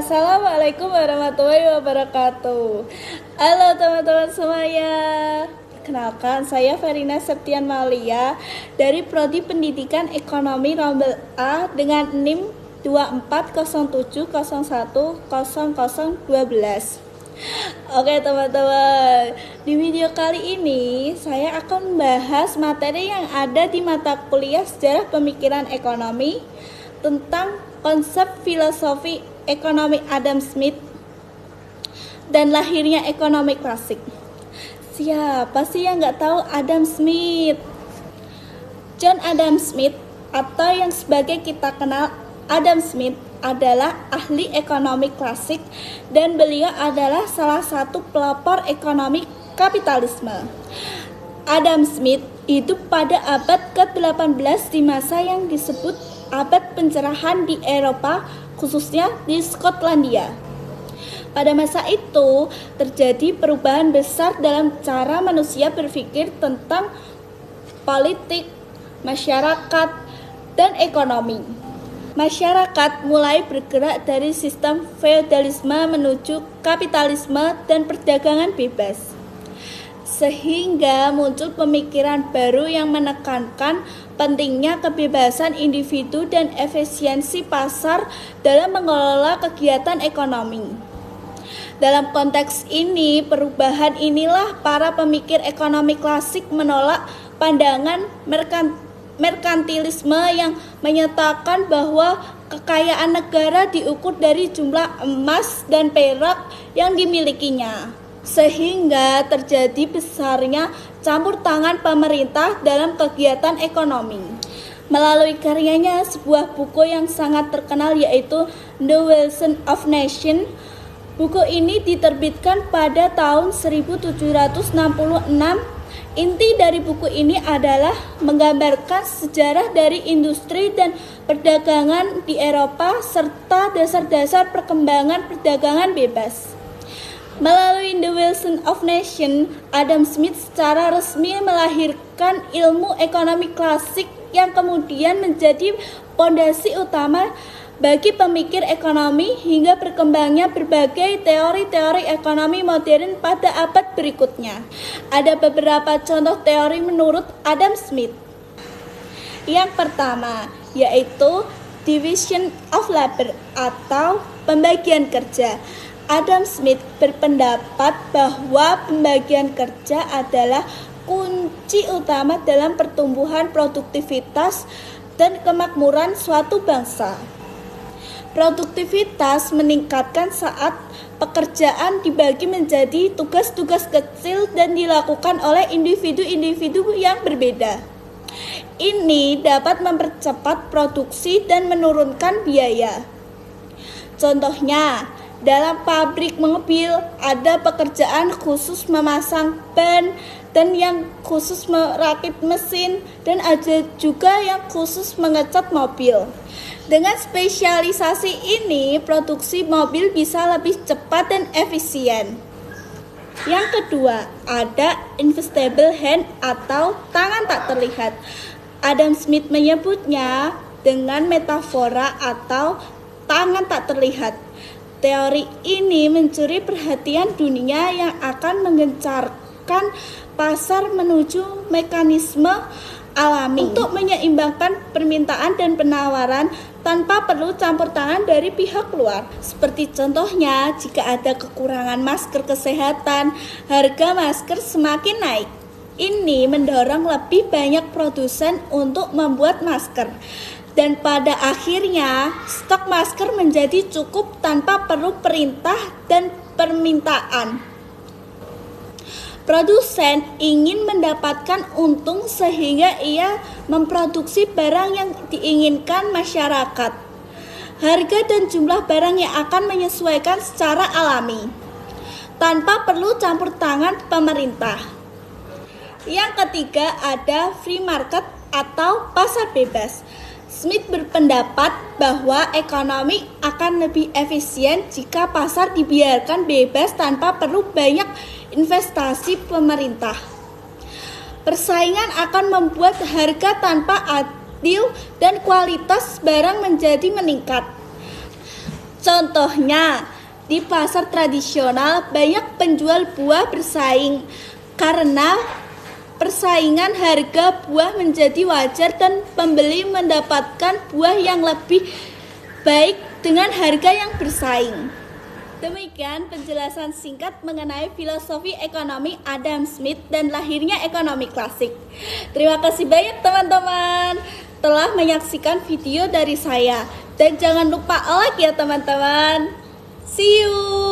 Assalamualaikum warahmatullahi wabarakatuh. Halo teman-teman semuanya. Perkenalkan, saya Verina Septian Malia dari Prodi Pendidikan Ekonomi Rombel A dengan NIM 2407010012. Oke teman-teman, di video kali ini saya akan membahas materi yang ada di mata kuliah Sejarah Pemikiran Ekonomi tentang konsep filosofi ekonomi Adam Smith dan lahirnya ekonomi klasik. Siapa sih yang nggak tahu Adam Smith? John Adam Smith atau yang sebagai kita kenal Adam Smith adalah ahli ekonomi klasik dan beliau adalah salah satu pelopor ekonomi kapitalisme. Adam Smith hidup pada abad ke-18 di masa yang disebut abad pencerahan di Eropa, khususnya di Skotlandia. Pada masa itu terjadi perubahan besar dalam cara manusia berpikir tentang politik, masyarakat, dan ekonomi. Masyarakat mulai bergerak dari sistem feodalisme menuju kapitalisme dan perdagangan bebas, sehingga muncul pemikiran baru yang menekankan pentingnya kebebasan individu dan efisiensi pasar dalam mengelola kegiatan ekonomi. Dalam konteks ini, perubahan inilah para pemikir ekonomi klasik menolak pandangan merkantilisme yang menyatakan bahwa kekayaan negara diukur dari jumlah emas dan perak yang dimilikinya, sehingga terjadi besarnya campur tangan pemerintah dalam kegiatan ekonomi. Melalui karyanya sebuah buku yang sangat terkenal yaitu The Wealth of Nations, buku ini diterbitkan pada tahun 1766. Inti dari buku ini adalah menggambarkan sejarah dari industri dan perdagangan di Eropa serta dasar-dasar perkembangan perdagangan bebas. Melalui The Wealth of Nations, Adam Smith secara resmi melahirkan ilmu ekonomi klasik yang kemudian menjadi fondasi utama bagi pemikir ekonomi hingga berkembangnya berbagai teori-teori ekonomi modern pada abad berikutnya. Ada beberapa contoh teori menurut Adam Smith. Yang pertama yaitu division of labor atau pembagian kerja. Adam Smith berpendapat bahwa pembagian kerja adalah kunci utama dalam pertumbuhan produktivitas dan kemakmuran suatu bangsa. Produktivitas meningkatkan saat pekerjaan dibagi menjadi tugas-tugas kecil dan dilakukan oleh individu-individu yang berbeda. Ini dapat mempercepat produksi dan menurunkan biaya. Contohnya, dalam pabrik mobil ada pekerjaan khusus memasang ban dan yang khusus merakit mesin dan ada juga yang khusus mengecat mobil. Dengan spesialisasi ini, produksi mobil bisa lebih cepat dan efisien. Yang kedua, ada invisible hand atau tangan tak terlihat. Adam Smith menyebutnya dengan metafora atau tangan tak terlihat. Teori ini mencuri perhatian dunia yang akan menggencarkan pasar menuju mekanisme alami untuk menyeimbangkan permintaan dan penawaran tanpa perlu campur tangan dari pihak luar. Seperti contohnya, jika ada kekurangan masker kesehatan, harga masker semakin naik. Ini mendorong lebih banyak produsen untuk membuat masker. Dan pada akhirnya, stok masker menjadi cukup tanpa perlu perintah dan permintaan. Produsen ingin mendapatkan untung sehingga ia memproduksi barang yang diinginkan masyarakat. Harga dan jumlah barang yang akan menyesuaikan secara alami, tanpa perlu campur tangan pemerintah. Yang ketiga ada free market atau pasar bebas. Smith berpendapat bahwa ekonomi akan lebih efisien jika pasar dibiarkan bebas tanpa perlu banyak investasi pemerintah. Persaingan akan membuat harga tanpa adil dan kualitas barang menjadi meningkat. Contohnya, di pasar tradisional banyak penjual buah bersaing karena persaingan harga buah menjadi wajar dan pembeli mendapatkan buah yang lebih baik dengan harga yang bersaing. Demikian penjelasan singkat mengenai filosofi ekonomi Adam Smith dan lahirnya ekonomi klasik. Terima kasih banyak teman-teman telah menyaksikan video dari saya. Dan jangan lupa like ya teman-teman. See you.